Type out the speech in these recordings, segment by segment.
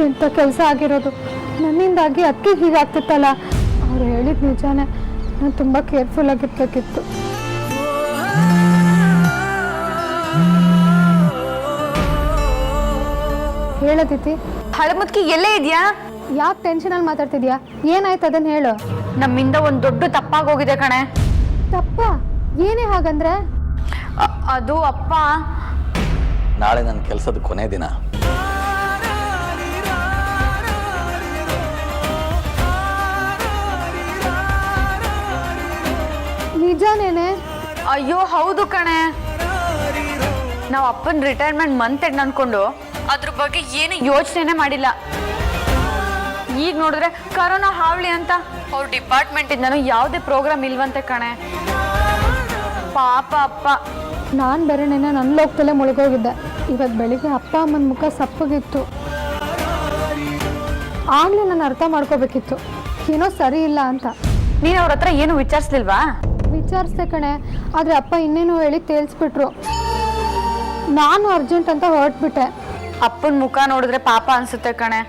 ಎಂಥ ಕೆಲಸ ಆಗಿರೋದು ನನ್ನಿಂದಾಗಿ ಅದಕ್ಕೆ ಹೀಗಾಗ್ತಿತ್ತಲ್ಲ. ಅವ್ರು ಹೇಳಿದ ನಿಜಾನೇ, ನಾನು ತುಂಬ ಕೇರ್ಫುಲ್ ಆಗಿರ್ಬೇಕಿತ್ತು. ಹೇಳದಿತಿ, ಹಳಮುದ್ಕಿ ಎಲ್ಲೇ ಇದೆಯಾ? ಯಾಕೆ ಟೆನ್ಷನಲ್ಲಿ ಮಾತಾಡ್ತಿದ್ಯಾ? ಏನಾಯ್ತು ಅದನ್ನ ಹೇಳು. ನಮ್ಮಿಂದ ಒಂದು ದೊಡ್ಡ ತಪ್ಪಾಗೋಗಿದೆ ಕಣೆ. ತಪ್ಪ? ಏನೇ ಹಾಗಂದ್ರೆ? ಅದು ಅಪ್ಪ ನಾಳೆ ನನ್ನ ಕೆಲಸದ ಕೊನೆ ದಿನ. ನಿಜಾನೇನೆ? ಅಯ್ಯೋ ಹೌದು ಕಣೆ. ನಾವು ಅಪ್ಪನ ರಿಟೈರ್ಮೆಂಟ್ ಮಂತ್ ಎಂಡ್ ಅನ್ಕೊಂಡು ಅದ್ರ ಬಗ್ಗೆ ಏನು ಯೋಚನೆ ಮಾಡಿಲ್ಲ. ಈಗ ನೋಡಿದ್ರೆ ಕರೋನಾ ಹಾವಳಿ ಅಂತ ಅವ್ರ ಡಿಪಾರ್ಟ್ಮೆಂಟ್ ಇಂದನೂ ಯಾವುದೇ ಪ್ರೋಗ್ರಾಮ್ ಇಲ್ವಂತೆ ಕಣೆ. ಪಾಪ ಅಪ್ಪ. ನಾನು ಬೇರೆ ನೆನ್ನೆ ನನ್ನ ಲೋಕದಲ್ಲೇ ಮುಳುಗೋಗಿದ್ದೆ. ಇವತ್ತು ಬೆಳಿಗ್ಗೆ ಅಪ್ಪ ಅಮ್ಮನ ಮುಖ ಸಪ್ಪಗಿತ್ತು. ಆಗಲೇ ನಾನು ಅರ್ಥ ಮಾಡ್ಕೋಬೇಕಿತ್ತು ಏನೋ ಸರಿ ಇಲ್ಲ ಅಂತ. ನೀನು ಅವ್ರ ಹತ್ರ ಏನು ವಿಚಾರಿಸ್ಲಿಲ್ವಾ? ವಿಚಾರಿಸ್ದೆ ಕಣೆ, ಆದರೆ ಅಪ್ಪ ಇನ್ನೇನು ಹೇಳಿ ತೇಲ್ಸ್ಬಿಟ್ರು. ನಾನು ಅರ್ಜೆಂಟ್ ಅಂತ ಹೊರಟ್ಬಿಟ್ಟೆ. ಅಪ್ಪನ ಮುಖ ನೋಡಿದ್ರೆ ಪಾಪ ಅನ್ಸುತ್ತೆ ಕಣೆ.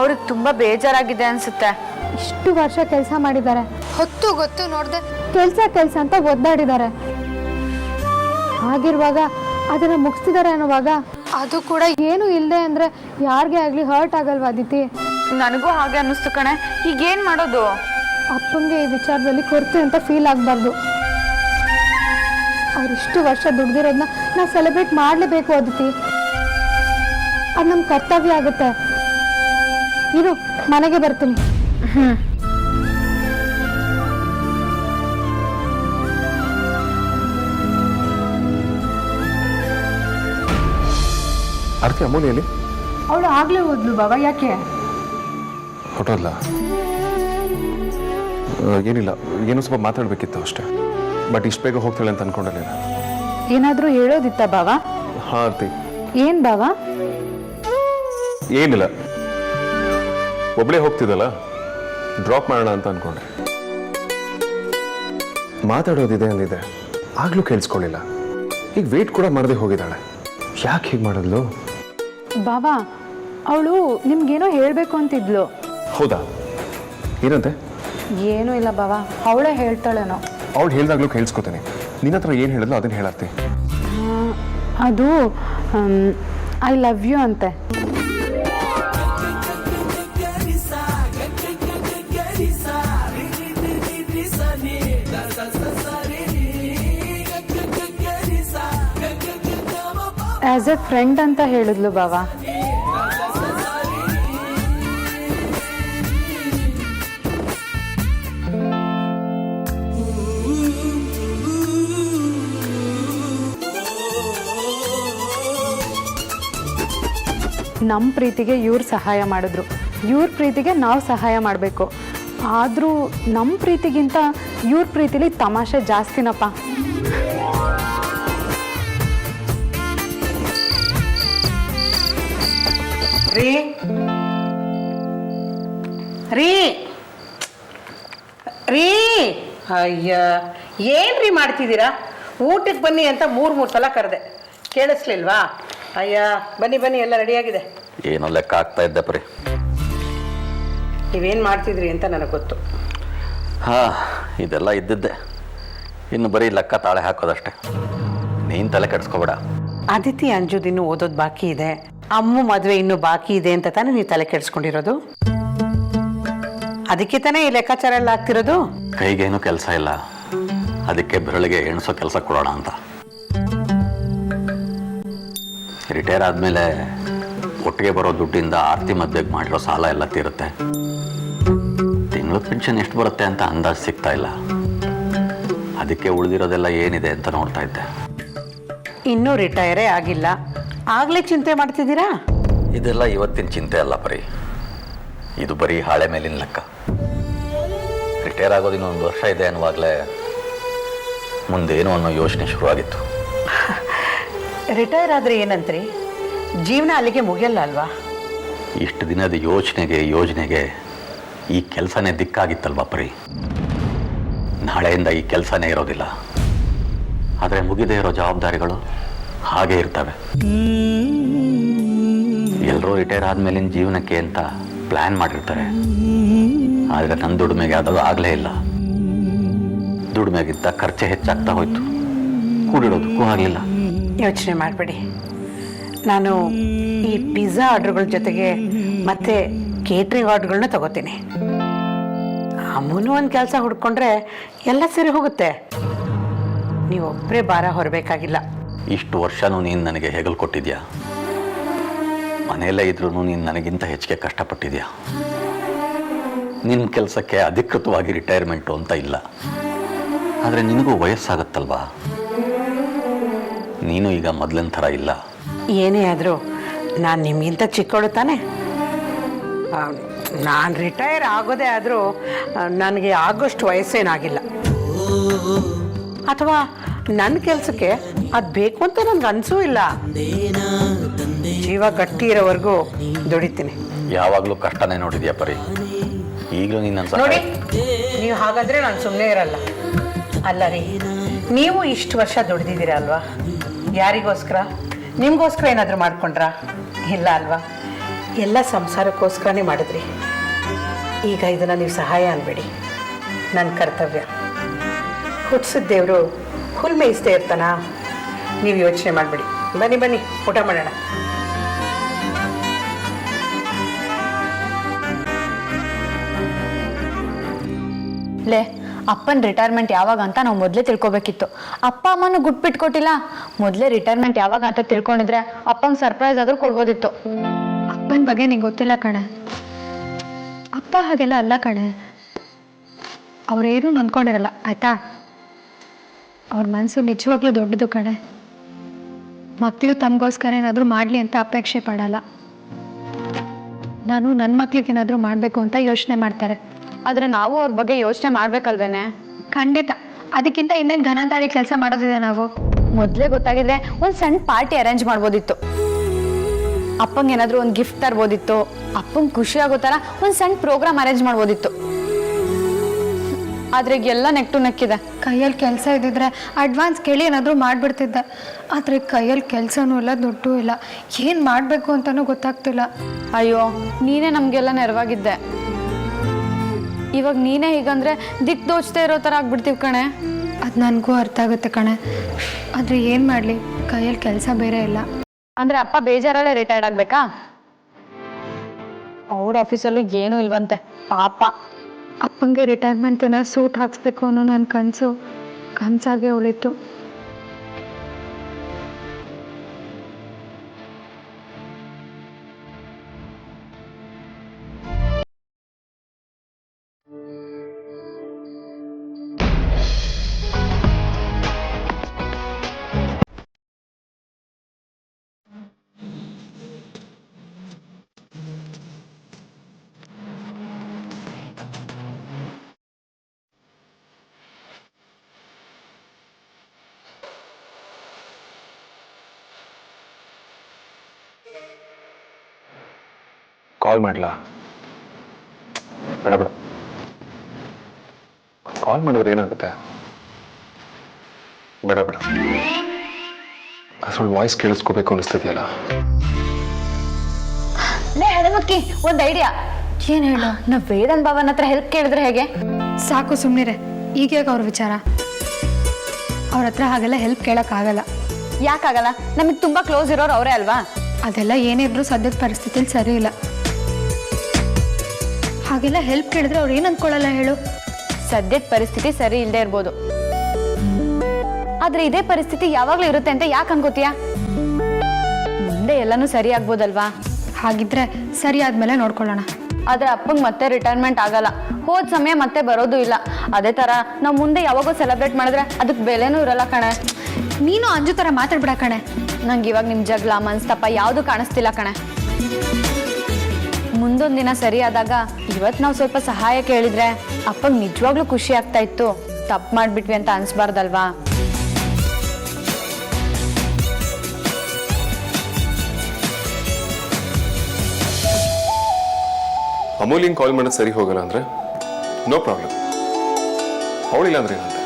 ಅವ್ರಿಗೆ ತುಂಬ ಬೇಜಾರಾಗಿದೆ ಅನ್ಸುತ್ತೆ. ಇಷ್ಟು ವರ್ಷ ಕೆಲಸ ಮಾಡಿದ್ದಾರೆ, ಹೊತ್ತು ಗೊತ್ತು ನೋಡ್ದೆ ಕೆಲಸ ಅಂತ ಒದ್ದಾಡಿದ್ದಾರೆ. ಹಾಗಿರುವಾಗ ಅದನ್ನು ಮುಗಿಸ್ತಿದ್ದಾರೆ ಅನ್ನುವಾಗ, ಅದು ಕೂಡ ಏನು ಇಲ್ಲದೆ ಅಂದರೆ ಯಾರಿಗೆ ಆಗಲಿ ಹರ್ಟ್ ಆಗಲ್ವಾ ಅದಿತಿ? ನನಗೂ ಹಾಗೆ ಅನ್ನಿಸ್ತು ಕಣೆ. ಈಗೇನು ಮಾಡೋದು? ಅಪ್ಪಂಗೆ ಈ ವಿಚಾರದಲ್ಲಿ ಕೊರತೆ ಅಂತ ಫೀಲ್ ಆಗಬಾರ್ದು. ಅವರಿಷ್ಟು ವರ್ಷ ದುಡ್ದಿರೋದನ್ನ ನಾವು ಸೆಲೆಬ್ರೇಟ್ ಮಾಡಲೇಬೇಕು ಅದಿತಿ. ಅದು ನಮ್ಮ ಕರ್ತವ್ಯ ಆಗುತ್ತೆ. ಇರು, ಮನೆಗೆ ಬರ್ತೀನಿ. ಆರ್ತಿ ಅಮೂಲ್ಯಲ್ಲಿ ಅವಳು ಆಗ್ಲೇ ಹೋದ್ಲು ಬಾಬಾ. ಯಾಕೆ? ಹೊಟ್ಟೋದ್ಲ? ಏನಿಲ್ಲ, ಏನೋ ಸ್ವಲ್ಪ ಮಾತಾಡ್ಬೇಕಿತ್ತು ಅಷ್ಟೇ. ಬಟ್ ಇಷ್ಟು ಬೇಗ ಹೋಗ್ತಾಳೆ ಅಂತ ಅನ್ಕೊಂಡಿಲ್ಲ. ಏನಾದರೂ ಹೇಳೋದಿತ್ತ ಬಾವಾ? ಹಾ ಆರ್ತಿ. ಏನ್ ಬಾವಾ? ಏನಿಲ್ಲ, ಒಬ್ಳೇ ಹೋಗ್ತಿದ್ದಲ್ಲ, ಡ್ರಾಪ್ ಮಾಡೋಣ ಅಂತ ಅನ್ಕೊಂಡೆ. ಮಾತಾಡೋದಿದೆ ಅಂದಿದೆ, ಆಗ್ಲೂ ಕೇಳಿಸ್ಕೊಳ್ಳಿಲ್ಲ. ಈಗ ವೇಟ್ ಕೂಡ ಮಾಡದೆ ಹೋಗಿದ್ದಾಳೆ. ಯಾಕೆ ಹೀಗೆ ಮಾಡಿದ್ಲು? ಬಾವಾ, ಅವಳು ನಿಮ್ಗೇನೋ ಹೇಳಬೇಕು ಅಂತಿದ್ಲು. ಹೌದಾ? ಏನಂತೆ? ಏನೂ ಇಲ್ಲ ಬಾವಾ, ಅವಳೇ ಹೇಳ್ತಾಳೇನೋ. ಅವಳು ಹೇಳ್ದಾಗ್ಲೂ ಕೇಳಿಸ್ಕೊತೀನಿ. ನಿನ್ನ ಹತ್ರ ಏನು ಹೇಳಿದ್ಲು ಅದನ್ನ ಹೇಳಾರ್ತಿ. ಅದು ಐ ಲವ್ ಯು ಅಂತೆ. ಆಸ್ ಎ ಫ್ರೆಂಡ್ ಅಂತ ಹೇಳಿದ್ಲು ಬಾವಾ. ನಮ್ಮ ಪ್ರೀತಿಗೆ ಇವ್ರು ಸಹಾಯ ಮಾಡಿದ್ರು, ಇವ್ರ ಪ್ರೀತಿಗೆ ನಾವು ಸಹಾಯ ಮಾಡಬೇಕು. ಆದರೂ ನಮ್ಮ ಪ್ರೀತಿಗಿಂತ ಇವ್ರ ಪ್ರೀತಿಲಿ ತಮಾಷೆ ಜಾಸ್ತಿನಪ್ಪ. ರೀ ರೀ ರೀ ಅಯ್ಯ, ಏನ್ರಿ ಮಾಡ್ತಿದ್ದೀರಾ? ಊಟಕ್ಕೆ ಬನ್ನಿ ಅಂತ ಮೂರು ಸಲ ಕರೆದೆ, ಕೇಳಿಸ್ಲಿಲ್ವಾ? ಅಯ್ಯ ಬನ್ನಿ ಬನ್ನಿ, ಎಲ್ಲ ರೆಡಿಯಾಗಿದೆ. ಏನೋ ಲೆಕ್ಕ ಆಗ್ತಾ ಇದ್ದೆ ಪ್ರಿ. ನೀವೇನು ಮಾಡ್ತಿದ್ರಿ ಅಂತ ನನಗೆ ಗೊತ್ತು. ಹಾಂ, ಇದೆಲ್ಲ ಇದ್ದಿದ್ದೆ. ಇನ್ನು ಬರೀ ಲೆಕ್ಕ ತಾಳೆ ಹಾಕೋದಷ್ಟೆ. ನೀನು ತಲೆ ಕೆಡಿಸ್ಕೋಬೇಡ. ಅದಿತಿ ಅಂಜುದಿನ್ನು ಓದೋದು ಬಾಕಿ ಇದೆ, ಅಮ್ಮ ಮದುವೆ ಇನ್ನೂ ಬಾಕಿ ಇದೆ ಅಂತ ತಾನೇ ನೀವು ತಲೆ ಕೆಡಿಸ್ಕೊಂಡಿರೋದು. ಅದಕ್ಕೆ ತಾನೇ ಈ ಲೆಕ್ಕಾಚಾರ ಎಲ್ಲ ಆಗ್ತಿರೋದು. ಕೈಗೇನು ಕೆಲಸ ಇಲ್ಲ, ಅದಕ್ಕೆ ಬೆರಳಿಗೆ ಎಣಿಸೋ ಕೆಲಸ ಕೊಡೋಣ ಅಂತ. ರಿಟೈರ್ ಆದಮೇಲೆ ಒಟ್ಟಿಗೆ ಬರೋ ದುಡ್ಡಿಂದ ಆರ್ತಿ ಮದುವೆಗೆ ಮಾಡಿರೋ ಸಾಲ ಎಲ್ಲ ತೀರುತ್ತೆ. ತಿಂಗಳ ಪೆನ್ಷನ್ ಎಷ್ಟು ಬರುತ್ತೆ ಅಂತ ಅಂದಾಜು ಸಿಗ್ತಾ ಇಲ್ಲ. ಅದಕ್ಕೆ ಉಳಿದಿರೋದೆಲ್ಲ ಏನಿದೆ ಅಂತ ನೋಡ್ತಾ ಇದ್ದೆ. ಇನ್ನೂ ರಿಟೈರೇ ಆಗಿಲ್ಲ, ಆಗಲೇ ಚಿಂತೆ ಮಾಡ್ತಿದ್ದೀರಾ? ಇದೆಲ್ಲ ಇವತ್ತಿನ ಚಿಂತೆ ಅಲ್ಲ ಪರಿ, ಇದು ಬರೀ ಹಾಳೆ ಮೇಲಿನ ಲೆಕ್ಕ. ರಿಟೈರ್ ಆಗೋದು ಇನ್ನೊಂದು ವರ್ಷ ಇದೆ ಅನ್ನುವಾಗಲೇ ಮುಂದೇನು ಅನ್ನೋ ಯೋಚನೆ ಶುರುವಾಗಿತ್ತು. ರಿಟೈರ್ ಆದರೆ ಏನಂತ್ರಿ? ಜೀವನ ಅಲ್ಲಿಗೆ ಮುಗಿಯಲ್ಲ ಅಲ್ವಾ? ಇಷ್ಟು ದಿನದ ಯೋಜನೆಗೆ ಈ ಕೆಲಸನೇ ದಿಕ್ಕಾಗಿತ್ತಲ್ವಾ ಪರಿ. ನಾಳೆಯಿಂದ ಈ ಕೆಲಸನೇ ಇರೋದಿಲ್ಲ, ಆದರೆ ಮುಗಿದೇ ಇರೋ ಜವಾಬ್ದಾರಿಗಳು ಹಾಗೇ ಇರ್ತವೆ. ಎಲ್ಲರೂ ರಿಟೈರ್ ಆದಮೇಲಿನ ಜೀವನಕ್ಕೆ ಅಂತ ಪ್ಲ್ಯಾನ್ ಮಾಡಿರ್ತಾರೆ. ಆದರೆ ನನ್ನ ದುಡಿಮೆಗೆ ಅದು ಆಗಲೇ ಇಲ್ಲ. ದುಡಿಮೆಗಿಂತ ಖರ್ಚೆ ಹೆಚ್ಚಾಗ್ತಾ ಹೋಯ್ತು, ಕೂಡಿಡೋದಕ್ಕೂ ಆಗಲಿಲ್ಲ. ಯೋಚನೆ ಮಾಡಬೇಡಿ. ನಾನು ಈ ಪಿಜ್ಜಾ ಆರ್ಡ್ರ್ಗಳ ಜೊತೆಗೆ ಮತ್ತೆ ಕೇಟ್ರಿಂಗ್ ಆರ್ಡ್ರ್ಗಳನ್ನ ತಗೋತೀನಿ. ಅಮ್ಮನೂ ಒಂದು ಕೆಲಸ ಹುಡ್ಕೊಂಡ್ರೆ ಎಲ್ಲ ಸರಿ ಹೋಗುತ್ತೆ. ನೀವೊಬ್ಬರೇ ಭಾರ ಹೊರಬೇಕಾಗಿಲ್ಲ. ಇಷ್ಟು ವರ್ಷನೂ ನೀನು ನನಗೆ ಹೆಗಲು ಕೊಟ್ಟಿದ್ಯಾ. ಮನೆಯಲ್ಲೇ ಇದ್ರೂ ನೀನು ನನಗಿಂತ ಹೆಚ್ಚಿಗೆ ಕಷ್ಟಪಟ್ಟಿದ್ಯಾ. ನಿನ್ನ ಕೆಲಸಕ್ಕೆ ಅಧಿಕೃತವಾಗಿ ರಿಟೈರ್ಮೆಂಟು ಅಂತ ಇಲ್ಲ. ಆದರೆ ನಿನಗೂ ವಯಸ್ಸಾಗತ್ತಲ್ವಾ. ನೀನು ಈಗ ಮೊದಲಿನ ಥರ ಇಲ್ಲ. ಏನೇ ಆದರೂ ನಾನು ನಿಮಗಿಂತ ಚಿಕ್ಕವಳು ತಾನೆ. ನಾನು ರಿಟೈರ್ ಆಗೋದೇ ಆದರೂ ನನಗೆ ಆಗೋಷ್ಟು ವಯಸ್ಸೇನಾಗಿಲ್ಲ. ಅಥವಾ ನನ್ನ ಕೆಲಸಕ್ಕೆ ಅದು ಬೇಕು ಅಂತ ನನಗೆ ಅನಿಸೂ ಇಲ್ಲ. ಜೀವ ಗಟ್ಟಿ ಇರೋವರೆಗೂ ದುಡಿತೀನಿ. ಯಾವಾಗಲೂ ಕಷ್ಟನೇ ನೋಡಿದ್ಯಾ ಪರಿ. ಈಗಲೂ ನೀನು ನೋಡಿ, ನೀವು ಹಾಗಾದರೆ ನಾನು ಸುಮ್ಮನೆ ಇರಲ್ಲ. ಅಲ್ಲ ರೀ, ನೀವು ಇಷ್ಟು ವರ್ಷ ದುಡಿದಿದ್ದೀರಾ ಅಲ್ವಾ? ಯಾರಿಗೋಸ್ಕರ? ನಿಮಗೋಸ್ಕರ ಏನಾದರೂ ಮಾಡ್ಕೊಂಡ್ರಾ? ಇಲ್ಲ ಅಲ್ವಾ? ಎಲ್ಲ ಸಂಸಾರಕ್ಕೋಸ್ಕರನೇ ಮಾಡಿದ್ರಿ. ಈಗ ಇದನ್ನು ನೀವು ಸಹಾಯ ಅನ್ಬೇಡಿ, ನನ್ನ ಕರ್ತವ್ಯ. ಹುಟ್ಟಿಸಿದ ದೇವರು ಹುಲ್ ಮೇಯಿಸ್ದೇ ಇರ್ತಾನಾ? ನೀವು ಯೋಚನೆ ಮಾಡಬೇಡಿ. ಬನ್ನಿ ಬನ್ನಿ, ಊಟ ಮಾಡೋಣ. ಲೇ, ಅಪ್ಪನ ರಿಟೈರ್ಮೆಂಟ್ ಯಾವಾಗ ಅಂತ ನಾವು ಮೊದಲೇ ತಿಳ್ಕೊಬೇಕಿತ್ತು. ಅಪ್ಪ ಅಮ್ಮನೂ ಗುಟ್ಬಿಟ್ಕೊಟ್ಟಿಲ್ಲ. ಮೊದಲೇ ರಿಟೈರ್ಮೆಂಟ್ ಯಾವಾಗ ಅಂತ ತಿಳ್ಕೊಂಡಿದ್ರೆ ಅಪ್ಪಂಗೆ ಸರ್ಪ್ರೈಸ್ ಆದ್ರೂ ಕೊಡ್ಬೋದಿತ್ತು. ಅಪ್ಪನ ಬಗ್ಗೆ ನಿಂಗೆ ಗೊತ್ತಿಲ್ಲ ಕಣೆ. ಅಪ್ಪ ಹಾಗೆಲ್ಲ ಅಲ್ಲ ಕಣೆ. ಅವ್ರೇನು ಅಂದ್ಕೊಂಡಿರಲ್ಲ ಆಯ್ತಾ. ಅವ್ರ ಮನಸ್ಸು ನಿಜವಾಗ್ಲೂ ದೊಡ್ಡದು ಕಣೆ. ಮಕ್ಕಳು ತಮಗೋಸ್ಕರ ಏನಾದರೂ ಮಾಡಲಿ ಅಂತ ಅಪೇಕ್ಷೆ ಪಡಲ್ಲ. ನಾನು ನನ್ನ ಮಕ್ಳಿಗೆ ಏನಾದರೂ ಮಾಡಬೇಕು ಅಂತ ಯೋಚನೆ ಮಾಡ್ತಾರೆ. ಆದ್ರೆ ನಾವು ಅವ್ರ ಬಗ್ಗೆ ಯೋಚನೆ ಮಾಡ್ಬೇಕಲ್ವೇನೆ? ಖಂಡಿತ. ಅದಕ್ಕಿಂತ ಇನ್ನೇನು ಘನದಾರಿ ಕೆಲಸ ಮಾಡೋದಿದೆ ನಾವು. ಮೊದಲೇ ಗೊತ್ತಾಗಿದ್ರೆ ಒಂದು ಸಣ್ಣ ಪಾರ್ಟಿ ಅರೇಂಜ್ ಮಾಡ್ಬೋದಿತ್ತು. ಅಪ್ಪಂಗೆ ಏನಾದರೂ ಒಂದು ಗಿಫ್ಟ್ ತರ್ಬೋದಿತ್ತು. ಅಪ್ಪಂಗೆ ಖುಷಿ ಆಗೋ ಥರ ಒಂದು ಸಣ್ಣ ಪ್ರೋಗ್ರಾಮ್ ಅರೇಂಜ್ ಮಾಡ್ಬೋದಿತ್ತು. ಆದ್ರೆ ಎಲ್ಲ ನೆಕ್ ಟು ನೆಕ್ಕಿದೆ. ಕೈಯಲ್ಲಿ ಕೆಲಸ ಇದ್ದಿದ್ರೆ ಅಡ್ವಾನ್ಸ್ ಕೇಳಿ ಏನಾದರೂ ಮಾಡಿಬಿಡ್ತಿದ್ದೆ. ಆದರೆ ಕೈಯಲ್ಲಿ ಕೆಲಸನೂ ಇಲ್ಲ, ದುಡ್ಡು ಇಲ್ಲ. ಏನು ಮಾಡಬೇಕು ಅಂತಲೂ ಗೊತ್ತಾಗ್ತಿಲ್ಲ. ಅಯ್ಯೋ, ನೀನೇ ನಮಗೆಲ್ಲ ನೆರವಾಗಿದ್ದೆ. ಇವಾಗ ನೀನೇ ಹೀಗಂದ್ರೆ ದಿಕ್ ದೋಚ್ತಾ ಇರೋ ಥರ ಆಗ್ಬಿಡ್ತೀವಿ ಕಣೆ. ಅದು ನನಗೂ ಅರ್ಥ ಆಗುತ್ತೆ ಕಣೆ. ಆದರೆ ಏನು ಮಾಡಲಿ, ಕೈಯಲ್ಲಿ ಕೆಲಸ ಬೇರೆ ಇಲ್ಲ. ಅಂದ್ರೆ ಅಪ್ಪ ಬೇಜಾರಲ್ಲೇ ರಿಟೈರ್ಡ್ ಆಗ್ಬೇಕಾ? ಅವ್ರ ಆಫೀಸಲ್ಲೂ ಏನೂ ಇಲ್ವಂತೆ ಪಾಪ. ಅಪ್ಪಂಗೆ ರಿಟೈರ್ಮೆಂಟನ್ನು ಸೂಟ್ ಹಾಕ್ಸ್ಬೇಕು ಅನ್ನೋ ನನ್ನ ಕನಸಾಗೆ ಉಳಿತು. ಕಾಲ್ ಮಾಡಲಾ? ಬೇಡ ಬೇಡ. ಕಾಲ್ ಮಾಡಿದ್ರೆ ಏನಾಗುತ್ತೆ? ಬೇಡ ಬೇಡ. ಅಸಲು ವಾಯ್ಸ್ ಕೇಳಿಸ್ಕೋಬೇಕು ಅನಿಸ್ತಿದೆಯಲ್ಲ. ಲೇ ಹಣಮಕ್ಕಿ, ಒಂದು ಐಡಿಯಾ. ಏನು ಹೇಳು? ನಾವು ವೇದನ್ ಬಾವನ್ ಹತ್ರ ಹೆಲ್ಪ್ ಕೇಳಿದ್ರೆ ಹೇಗೆ? ಸಾಕು ಸುಮ್ಮನಿರೆ. ಈಗ ಅವ್ರ ವಿಚಾರ. ಅವ್ರ ಹತ್ರ ಹಾಗೆಲ್ಲ ಹೆಲ್ಪ್ ಕೇಳೋಕ್ಕಾಗಲ್ಲ. ಯಾಕಾಗಲ್ಲ? ನಮಗೆ ತುಂಬಾ ಕ್ಲೋಸ್ ಇರೋರು ಅವರೇ ಅಲ್ವಾ? ಅದೆಲ್ಲ ಏನಿದ್ರು ಸದ್ಯದ ಪರಿಸ್ಥಿತಿಲಿ ಸರಿ ಇಲ್ಲ. ಹಾಗೆಲ್ಲ ಹೆಲ್ಪ್ ಕೇಳಿದ್ರೆ ಅವ್ರು ಏನು ಅಂದ್ಕೊಳ್ಳಲ್ಲ ಹೇಳು. ಸದ್ಯದ ಪರಿಸ್ಥಿತಿ ಸರಿ ಇಲ್ಲದೆ ಇರ್ಬೋದು, ಆದ್ರೆ ಇದೇ ಪರಿಸ್ಥಿತಿ ಯಾವಾಗ್ಲೂ ಇರುತ್ತೆ ಅಂತ ಯಾಕೆ ಅನ್ಕೋತೀಯ? ಮುಂದೆ ಎಲ್ಲನೂ ಸರಿ ಆಗ್ಬೋದಲ್ವಾ? ಹಾಗಿದ್ರೆ ಸರಿ ಆದ್ಮೇಲೆ ನೋಡ್ಕೊಳ್ಳೋಣ. ಆದ್ರೆ ಅಪ್ಪಂಗೆ ಮತ್ತೆ ರಿಟೈರ್ಮೆಂಟ್ ಆಗಲ್ಲ. ಹೋದ ಸಮಯ ಮತ್ತೆ ಬರೋದು ಇಲ್ಲ. ಅದೇ ತರ ನಾವು ಮುಂದೆ ಯಾವಾಗೋ ಸೆಲೆಬ್ರೇಟ್ ಮಾಡಿದ್ರೆ ಅದಕ್ಕೆ ಬೆಲೆನೂ ಇರಲ್ಲ ಕಣೆ. ನೀನು ಅಂಜು ಥರ ಮಾತಾಡ್ಬಿಡ ಕಣೆ. ನಂಗೆ ಇವಾಗ ನಿಮ್ಮ ಜಗಳ ಮನ್ಸ್ತಪ್ಪ ಯಾವುದು ಕಾಣಿಸ್ತಿಲ್ಲ ಕಣೆ. ಮುಂದೊಂದು ದಿನ ಸರಿ ಆದಾಗ ಇವತ್ತು ನಾವು ಸ್ವಲ್ಪ ಸಹಾಯ ಕೇಳಿದ್ರೆ ಅಪ್ಪಂಗೆ ನಿಜವಾಗ್ಲೂ ಖುಷಿ ಆಗ್ತಾ ಇತ್ತು. ತಪ್ಪು ಮಾಡ್ಬಿಟ್ವಿ ಅಂತ ಅನ್ಸ್ಬಾರ್ದಲ್ವಾ? ಅಮೂಲ್ಯಂಗೆ ಕಾಲ್ ಮಾಡೋದು ಸರಿ ಹೋಗಲ್ಲ ಅಂದ್ರೆ ನೋ ಪ್ರಾಬ್ಲಮ್. ಅವಳಿಲ್ಲ ಅಂದ್ರೆ ಏನಂತೆ?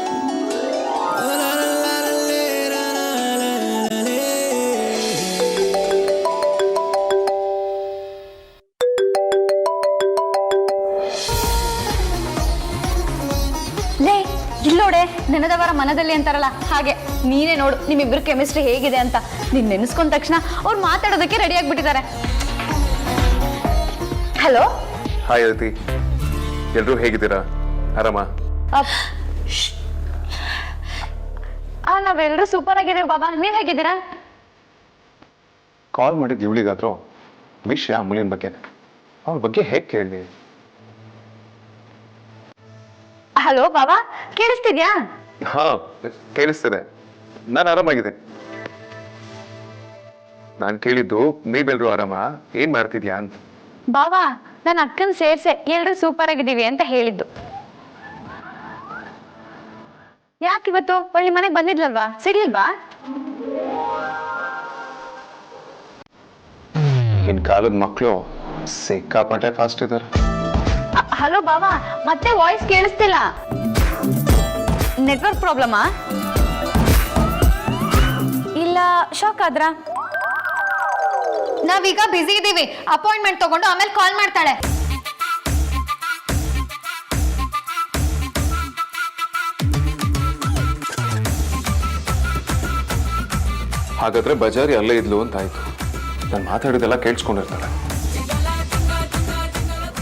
ನೆನೆದವರ ಮನದಲ್ಲಿ ಅಂತಾರಲ್ಲ ಹಾಗೆ ನೀನೇ ನೋಡು ನಿಮ್ಮಿಬ್ರು ಕೆಮಿಸ್ಟ್ರಿ ಹೇಗಿದೆ ಅಂತ. ನೀನ್ ನೆನೆಸ್ಕೊಂಡ ತಕ್ಷಣ ಅವ್ರು ಮಾತಾಡೋದಕ್ಕೆ ರೆಡಿ ಆಗ್ಬಿಟ್ಟಿದ್ದಾರೆ. ಹಲೋ ಹಾಯ್ ಅದಿತಿ, ಎಲ್ಲರೂ ಹೇಗಿದ್ದೀರಾ? ಆರಾಮ? ನಾವೆಲ್ಲರೂ ಸೂಪರ್ ಆಗಿದ್ದೀವಿ ಬಾಬಾ, ನೀವ್ ಹೇಗಿದ್ದೀರಾ? ಕಾಲ್ ಮಾಡಿದ್ದು ಇವಳಿಗಾದ್ರು ವಿಷಯ ಅಮೂಲ್ಯನ ಬಗ್ಗೆ, ಅವ್ರ ಬಗ್ಗೆ ಹೇಗೆ ಕೇಳಿ? ಹಲೋ ಬಾಬಾ, ಕೇಳಿಸ್ತಿದ್ಯಾ? ಹಾ ಕೇಳಿಸ್ತಿದೆ, ನಾನು ಆರಾಮಾಗಿದೆ. ನಾನು ಕೇಳಿದ್ದು ನೀವೆಲ್ಲರೂ ಆರಾಮ, ಏನ್ ಮಾಡ್ತಿದ್ಯಾ ಅಂತ. ಬಾಬಾ ನನ್ನ ಅಕ್ಕನ್ ಸೇರ್ಸೆ ಎಲ್ರು ಸೂಪರ್ ಆಗಿದ್ದೀವಿ ಅಂತ ಹೇಳಿದ್ದು. ಯಾಕಿವತ್ತು ಒಳ್ಳೆ ಮನೆಗೆ ಬಂದಿದ್ಲಲ್ವಾ, ಸಿಗ್ಲಿಲ್ವಾ? ಈಗಿನ ಕಾಲದ ಮಕ್ಕಳು ಸಿಕ್ಕಾಪಟ್ಟೆ ಫಾಸ್ಟ್ ಇದ್ದಾರೆ. ಹಲೋ ಬಾಬಾ, ಮತ್ತೆ ವಾಯ್ಸ್ ಕೇಳಿಸ್ತಿಲ್ಲ. ನೆಟ್ವರ್ಕ್ ಪ್ರಾಬ್ಲಮಾ ಇಲ್ಲ ಶಾಕ್ ಆದ್ರ? ನಾವೀಗ ಬ್ಯುಸಿ ಇದ್ದೀವಿ, ಅಪಾಯಿಂಟ್ಮೆಂಟ್ ತಗೊಂಡು ಆಮೇಲೆ ಕಾಲ್ ಮಾಡ್ತಾಳೆ. ಹಾಗಾದ್ರೆ ಬಜಾರಿ ಅಲ್ಲೇ ಇದ್ಲು ಅಂತ ಆಯ್ತು. ನಾನು ಮಾತಾಡಿದೆಲ್ಲ ಕೇಳಿಸ್ಕೊಂಡಿರ್ತಾಳೆ.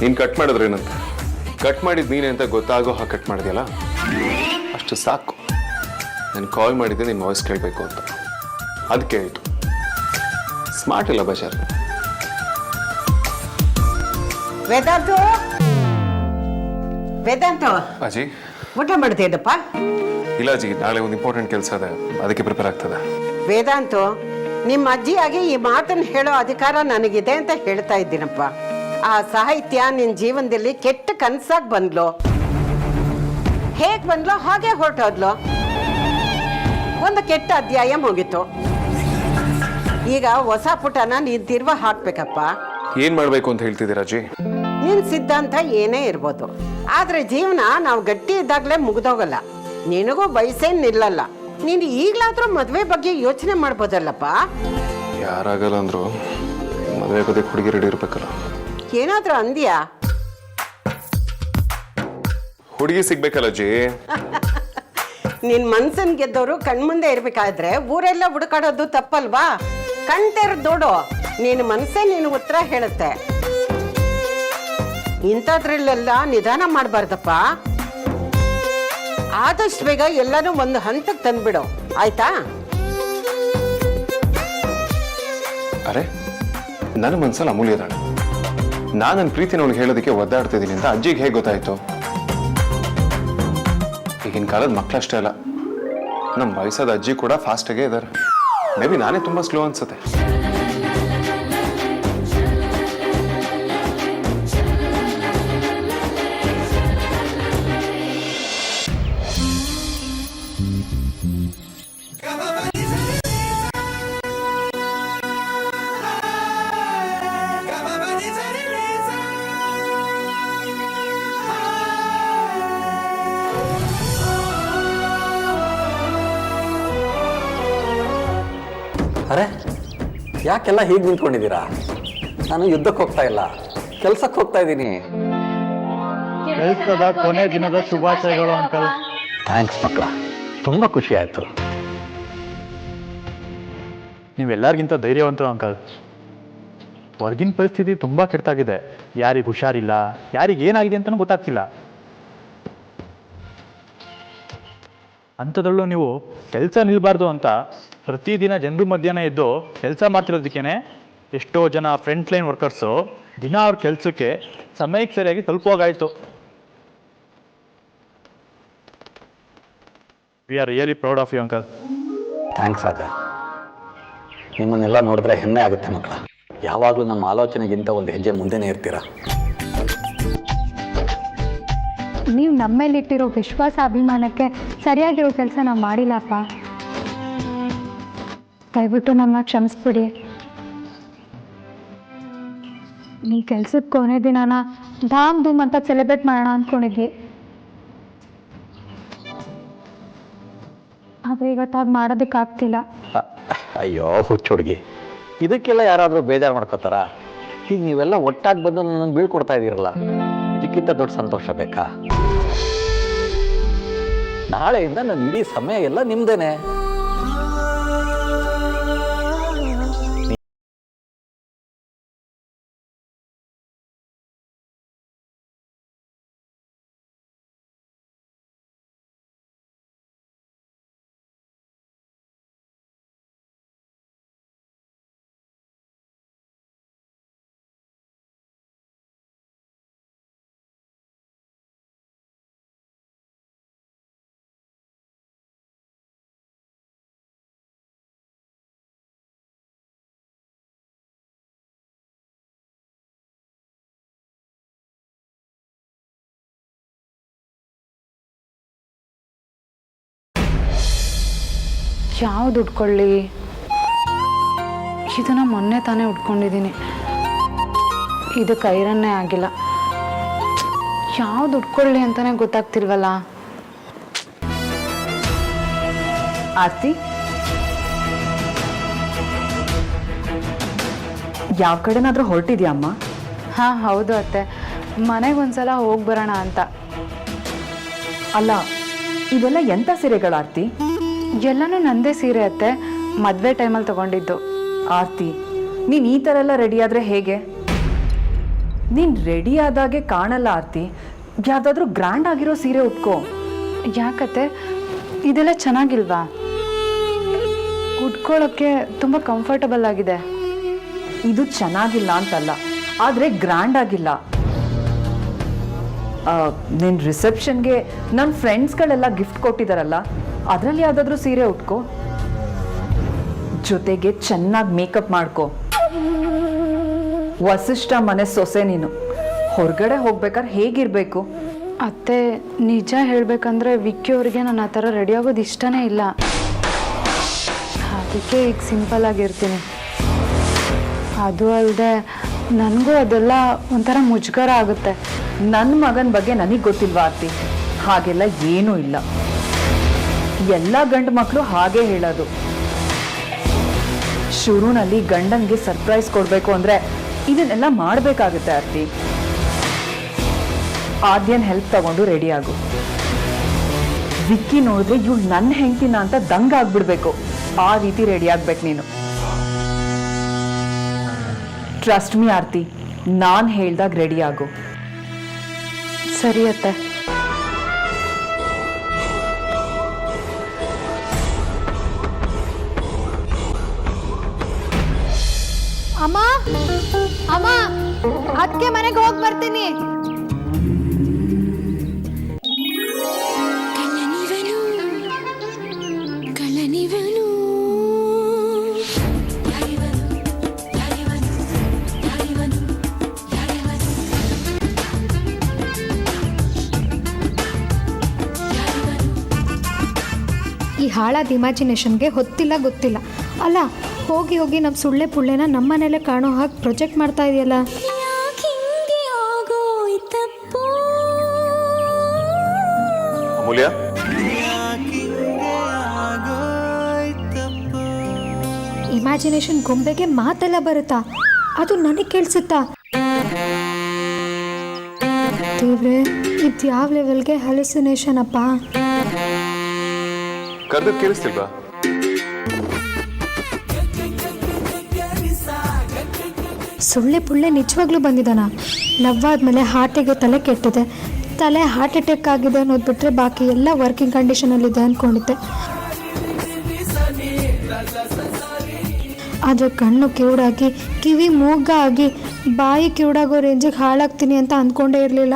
ನೀನ್ ಕಟ್ ಮಾಡಿದ್ರೇನಂತ, ಕಟ್ ಮಾಡಿದ್ ನೀನೆ ಅಂತ ಗೊತ್ತಾಗೋ ಹಾಗೆ ಕಟ್ ಮಾಡಿದ್ಯಲ್ಲ, ಅಷ್ಟು ಸಾಕು. ನಾನು ಕಾಲ್ ಮಾಡಿದ್ದೆ ನಿನ್ನ ವಾಯ್ಸ್ ಕೇಳಬೇಕು ಅಂತ, ಅದಕ್ಕೆ ಆಯ್ತು. ಸ್ಮಾರ್ಟ್ ಇಲ್ಲ ಬಜಾರ್. ವೇದಾಂತು, ವೇದಾಂತು ಅಜಿ ಊಟ ಮಾಡ್ತಿದ್ದಪ್ಪ? ಇಲ್ಲ ಅಜ್ಜಿ, ನಾಳೆ ಒಂದು ಇಂಪಾರ್ಟೆಂಟ್ ಕೆಲಸ ಇದೆ, ಅದಕ್ಕೆ ಪ್ರಿಪೇರ್ ಆಗ್ತದೆ. ವೇದಾಂತು, ನಿಮ್ಮ ಅಜ್ಜಿಯಾಗಿ ಈ ಮಾತನ್ನು ಹೇಳೋ ಅಧಿಕಾರ ನನಗಿದೆ ಅಂತ ಹೇಳ್ತಾ ಇದ್ದೀನಪ್ಪ. ಆ ಸಾಹಿತ್ಯ ನಿನ್ನ ಜೀವನದಲ್ಲಿ ಕೆಟ್ಟ ಕನಸಾಗಿ ಬಂದ್ಲು. ಹೇಗೆ ಬಂದ್ಲೋ ಹಾಗೆ ಹೊರಟೋದ್ಲು. ಒಂದು ಕೆಟ್ಟ ಅಧ್ಯಾಯ ಮುಗಿತು. ಈಗ ಹೊಸ ಪುಟನ ನೀನು ತಿರ್ವ ಹಾಕ್ಬೇಕಪ್ಪ. ಏನ್ ಮಾಡ್ಬೇಕು ಅಂತ ಹೇಳ್ತಿದ್ದೀರಾ ಅಜ್ಜಿ? ನಿನ್ನ ಸಿದ್ಧಾಂತ ಏನೇ ಇರ್ಬೋದು, ಆದ್ರೆ ಜೀವನ ನಾವು ಗಟ್ಟಿ ಇದ್ದಾಗಲೇ ಮುಗ್ದೋಗಲ್ಲ. ನಿನಗೂ ವಯಸ್ಸೇನು ನಿಲ್ಲಲ್ಲ. ನೀನು ಈಗಲಾದ್ರೂ ಮದುವೆ ಬಗ್ಗೆ ಯೋಚನೆ ಮಾಡ್ಬೋದಲ್ಲಪ್ಪ. ಯಾರಾಗಲ್ಲ ಅಂದ್ರು ಮದುವೆ ಬಗ್ಗೆ ಹುಡುಗಿ ರೆಡಿ ಇರ್ಬೇಕಲ್ಲ. ಏನಾದ್ರೂ ಅಂದ್ಯಾ? ಹುಡುಗಿ ಸಿಗ್ಬೇಕಲ್ಲ ಅಜ್ಜಿ. ನಿನ್ ಮನ್ಸನ್ ಗೆದ್ದವರು ಕಣ್ಮುಂದೆ ಇರ್ಬೇಕಾದ್ರೆ ಊರೆಲ್ಲ ಹುಡುಕಾಡೋದು ತಪ್ಪಲ್ವಾ? ಕಣ್ತೆರ್ ದೊಡ್ಡು, ನಿನ್ ಮನ್ಸೇ ನೀನು ಉತ್ತರ ಹೇಳುತ್ತೆ. ಇಂಥದ್ರಲ್ಲೆಲ್ಲ ನಿಧಾನ ಮಾಡಬಾರ್ದಪ್ಪ. ಆದಷ್ಟು ಬೇಗ ಎಲ್ಲಾನು ಒಂದು ಹಂತಕ್ಕೆ ತಂದ್ಬಿಡು, ಆಯ್ತಾ? ಅರೆ, ನನ್ನ ಮನ್ಸಲ್ಲಿ ಅಮೂಲ್ಯ ಇದ್ದಾಳೆ. ನಾನು ನನ್ನ ಪ್ರೀತಿನ ಅವಳಿಗೆ ಹೇಳೋದಕ್ಕೆ ಒದ್ದಾಡ್ತಿದ್ದೀನಿ ಅಂತ ಅಜ್ಜಿಗೆ ಹೇಗೆ ಗೊತ್ತಾಯ್ತು? ಈಗಿನ ಕಾಲದ ಮಕ್ಕಳಷ್ಟೇ ಅಲ್ಲ, ನಮ್ಮ ವಯಸ್ಸಾದ ಅಜ್ಜಿ ಕೂಡ ಫಾಸ್ಟಾಗೇ ಇದ್ದಾರೆ. ಮೇ ಬಿ ನಾನೇ ತುಂಬ ಸ್ಲೋ ಅನ್ಸುತ್ತೆ. ಅರೆ, ಯಾಕೆಲ್ಲ ಹೀಗೆ ನಿಂತ್ಕೊಂಡಿದ್ದೀರಾ? ನಾನು ಯುದ್ಧಕ್ಕೆ ಹೋಗ್ತಾ ಇಲ್ಲ, ಕೆಲ್ಸಕ್ಕೆ ಹೋಗ್ತಾ ಇದ್ದೀನಿ. ಕೆಲಸದ ಕೊನೆ ದಿನದ ಶುಭಾಶಯಗಳು ಅಂಕಲ್. ಥ್ಯಾಂಕ್ಸ್ ಮಕ್ಕಳ, ತುಂಬ ಖುಷಿ ಆಯಿತು. ನೀವೆಲ್ಲರಿಗಿಂತ ಧೈರ್ಯವಂತರು ಅಂಕಲ್. ಹೊರಗಿನ ಪರಿಸ್ಥಿತಿ ತುಂಬ ಕೆಟ್ಟಾಗಿದೆ. ಯಾರಿಗೆ ಹುಷಾರಿಲ್ಲ, ಯಾರಿಗೆ ಏನಾಗಿದೆ ಅಂತಲೂ ಗೊತ್ತಾಗ್ತಿಲ್ಲ. ಅಂಥದ್ರಲ್ಲೂ ನೀವು ಕೆಲಸ ನಿಲ್ಬಾರ್ದು ಅಂತ ಪ್ರತಿದಿನ ಜನರು ಮಧ್ಯಾಹ್ನ ಎದ್ದು ಕೆಲಸ ಮಾಡ್ತಿರೋದಕ್ಕೇ ಎಷ್ಟೋ ಜನ ಫ್ರಂಟ್ ಲೈನ್ ವರ್ಕರ್ಸು ದಿನ ಅವ್ರ ಕೆಲಸಕ್ಕೆ ಸಮಯಕ್ಕೆ ಸರಿಯಾಗಿ ತಲುಪೋಗಾಯಿತು. We are really proud of you uncle. Thanks ಅಜ್ಜ. ನಿಮ್ಮನ್ನೆಲ್ಲ ನೋಡಿದ್ರೆ ಹೆಮ್ಮೆ ಆಗುತ್ತೆ ಮಕ್ಕಳ. ಯಾವಾಗಲೂ ನಮ್ಮ ಆಲೋಚನೆಗಿಂತ ಒಂದು ಹೆಜ್ಜೆ ಮುಂದೆನೇ ಇರ್ತೀರ. ನೀವು ನಮ್ಮಲ್ಲಿಟ್ಟಿರೋ ವಿಶ್ವಾಸ ಅಭಿಮಾನಕ್ಕೆ ಸರಿಯಾಗಿರೋ ಕೆಲಸ ನಾವು ಮಾಡಿಲ್ಲಪ್ಪ. ದಯವಿಟ್ಟು ನಮ್ಮನ್ನ ಕ್ಷಮಿಸ್ಬಿಡಿ. ನೀ ಕೆಲ್ಸದ ಕೊನೆ ದಿನಾನ ಧಾಮ್ ಧೂಮ್ ಅಂತ ಸೆಲೆಬ್ರೇಟ್ ಮಾಡೋಣ ಅಂದ್ಕೊಂಡಿದ್ವಿ. ಆದರೆ ಇವತ್ತು ಅದು ಮಾಡೋದಕ್ಕಾಗ್ತಿಲ್ಲ. ಅಯ್ಯೋ ಹುಚ್ಚು ಹುಡುಗಿ, ಇದಕ್ಕೆಲ್ಲ ಯಾರಾದರೂ ಬೇಜಾರು ಮಾಡ್ಕೋತಾರ? ಈಗ ನೀವೆಲ್ಲ ಒಟ್ಟಾಗಿ ಬಂದು ನನಗೆ ಬೀಳ್ಕೊಡ್ತಾ ಇದ್ದೀರಲ್ಲ, ಇದಕ್ಕಿಂತ ದೊಡ್ಡ ಸಂತೋಷ ಬೇಕಾ? ನಾಳೆಯಿಂದ ನನ್ನ ಇಡೀ ಸಮಯ ಎಲ್ಲ ನಿಮ್ದೇನೆ. ಯಾವ್ದು ಉಟ್ಕೊಳ್ಳಿ? ಇದನ್ನ ಮೊನ್ನೆ ತಾನೇ ಉಟ್ಕೊಂಡಿದ್ದೀನಿ, ಇದಕ್ಕೆ ಐರನ್ನೇ ಆಗಿಲ್ಲ. ಯಾವ್ದು ಉಟ್ಕೊಳ್ಳಿ ಅಂತಾನೆ ಗೊತ್ತಾಗ್ತಿಲ್ವಲ್ಲ. ಆರ್ತಿ, ಯಾವ ಕಡೆನಾದ್ರೂ ಹೊರಟಿದ್ಯಾ ಅಮ್ಮ? ಹಾಂ ಹೌದು ಅತ್ತೆ, ಮನೆಗೆ ಒಂದ್ಸಲ ಹೋಗಿ ಬರೋಣ ಅಂತ. ಅಲ್ಲ, ಇವೆಲ್ಲ ಎಂಥ ಸೀರೆಗಳು ಆರ್ತಿ? ಎಲ್ಲನೂ ನಂದೇ ಸೀರೆ ಅತ್ತೆ, ಮದುವೆ ಟೈಮಲ್ಲಿ ತಗೊಂಡಿದ್ದು. ಆರ್ತಿ, ನೀನು ಈ ಥರ ಎಲ್ಲ ರೆಡಿ ಆದರೆ ಹೇಗೆ? ನೀನು ರೆಡಿ ಆದಾಗೆ ಕಾಣಲ್ಲ ಆರ್ತಿ. ಯಾವುದಾದ್ರೂ ಗ್ರ್ಯಾಂಡ್ ಆಗಿರೋ ಸೀರೆ ಉಟ್ಕೋ. ಯಾಕತ್ತೆ, ಇದೆಲ್ಲ ಚೆನ್ನಾಗಿಲ್ವಾ? ಉಟ್ಕೊಳ್ಳೋಕ್ಕೆ ತುಂಬ ಕಂಫರ್ಟಬಲ್ ಆಗಿದೆ. ಇದು ಚೆನ್ನಾಗಿಲ್ಲ ಅಂತಲ್ಲ, ಆದರೆ ಗ್ರ್ಯಾಂಡ್ ಆಗಿಲ್ಲ. ನಿನ್ನ ರಿಸೆಪ್ಷನ್ಗೆ ನನ್ನ ಫ್ರೆಂಡ್ಸ್ಗಳೆಲ್ಲ ಗಿಫ್ಟ್ ಕೊಟ್ಟಿದ್ದಾರಲ್ಲ, ಅದರಲ್ಲಿ ಯಾವುದಾದ್ರೂ ಸೀರೆ ಉಟ್ಕೋ. ಜೊತೆಗೆ ಚೆನ್ನಾಗಿ ಮೇಕಪ್ ಮಾಡ್ಕೋ. ವಸಿಷ್ಠ ಮನೆ ಸೊಸೆ ನೀನು, ಹೊರಗಡೆ ಹೋಗ್ಬೇಕಾದ್ರೆ ಹೇಗಿರಬೇಕು? ಅತ್ತೆ, ನಿಜ ಹೇಳಬೇಕಂದ್ರೆ ವಿಕ್ಕಿ ಅವರಿಗೆ ನಾನು ಆ ಥರ ರೆಡಿ ಆಗೋದು ಇಷ್ಟನೇ ಇಲ್ಲ. ಅದಕ್ಕೆ ಈಗ ಸಿಂಪಲ್ ಆಗಿರ್ತೀನಿ. ಅದು ಅಲ್ಲದೆ ನನಗೂ ಅದೆಲ್ಲ ಒಂಥರ ಮುಜುಗರ ಆಗುತ್ತೆ. ನನ್ನ ಮಗನ ಬಗ್ಗೆ ನನಗೆ ಗೊತ್ತಿಲ್ವಾ ಆರ್ತಿ? ಹಾಗೆಲ್ಲ ಏನೂ ಇಲ್ಲ. ಎಲ್ಲ ಗಂಡು ಮಕ್ಕಳು ಹಾಗೆ ಹೇಳೋದು. ಶುರುನಲ್ಲಿ ಗಂಡನಿಗೆ ಸರ್ಪ್ರೈಸ್ ಕೊಡಬೇಕು ಅಂದರೆ ಇದನ್ನೆಲ್ಲ ಮಾಡಬೇಕಾಗುತ್ತೆ ಆರ್ತಿ. ಆದ್ಯನ್ ಹೆಲ್ಪ್ ತಗೊಂಡು ರೆಡಿ ಆಗು. ವಿಕ್ಕಿ ನೋಡಿದ್ರೆ ಇವಳು ನನ್ನ ಹೆಂಡ್ತಿನ ಅಂತ ದಂಗಾಗ್ಬಿಡ್ಬೇಕು. ಆ ರೀತಿ ರೆಡಿ ಆಗ್ಬೇಕು ನೀನು. ಟ್ರಸ್ಟ್ ಮೀ ಆರ್ತಿ, ನಾನು ಹೇಳ್ದಾಗ ರೆಡಿ ಆಗು. ಸರಿ ಅತ್ತೆ. ಅಮ್ಮ ಅಮ್ಮ, ಅದಕ್ಕೆ ಮನೆಗೆ ಹೋಗಿ ಬರ್ತೀನಿ. ಈ ಹಾಳಾದ ಇಮ್ಯಾಜಿನೇಷನ್ಗೆ ಹೊತ್ತಿಲ್ಲ ಗೊತ್ತಿಲ್ಲ ಅಲ್ಲ. ಹೋಗಿ ಹೋಗಿ ನಮ್ಮ ಸುಳ್ಳೆ ಪುಳ್ಳೆನ ನಮ್ಮನೇಲೆ ಕಾಣೋ ಹಾಗೆ ಪ್ರೊಜೆಕ್ಟ್ ಮಾಡ್ತಾ ಇದೆಯಲ್ಲ. ಅಮೂಲ್ಯ, ಇಮ್ಯಾಜಿನೇಷನ್ ಗೊಂಬೆಗೆ ಮಾತೆಲ್ಲ ಬರುತ್ತಾ? ಅದು ನನಗೆ ಕೇಳಿಸುತ್ತಾ? ದೇವ್ರೆ, ಇದು ಯಾವ ಲೆವೆಲ್ಗೆ ಹ್ಯಾಲುಸಿನೇಷನ್ ಅಪ್ಪ? ಕರೆದು ಕೇಳಿಸ್ತಿಲ್ವಾ? ಸುಳ್ಳೆ ಪುಳ್ಳೆ ನಿಜವಾಗ್ಲೂ ಬಂದಿದ್ದಾನ? ಲವ್ ಆದಮೇಲೆ ಹಾರ್ಟಿಗೆ ತಲೆ ಕೆಟ್ಟಿದೆ, ತಲೆ ಹಾರ್ಟ್ ಅಟ್ಯಾಕ್ ಆಗಿದೆ ಅನ್ನೋದು ಬಿಟ್ಟರೆ ಬಾಕಿ ಎಲ್ಲ ವರ್ಕಿಂಗ್ ಕಂಡೀಷನಲ್ಲಿದೆ ಅಂದ್ಕೊಂಡಿದ್ದೆ. ಆದರೆ ಕಣ್ಣು ಕಿವುಡಾಗಿ, ಕಿವಿ ಮೂಗ ಆಗಿ, ಬಾಯಿ ಕಿವುಡಾಗೋ ರೇಂಜಿಗೆ ಹಾಳಾಗ್ತೀನಿ ಅಂತ ಅಂದ್ಕೊಂಡೇ ಇರಲಿಲ್ಲ.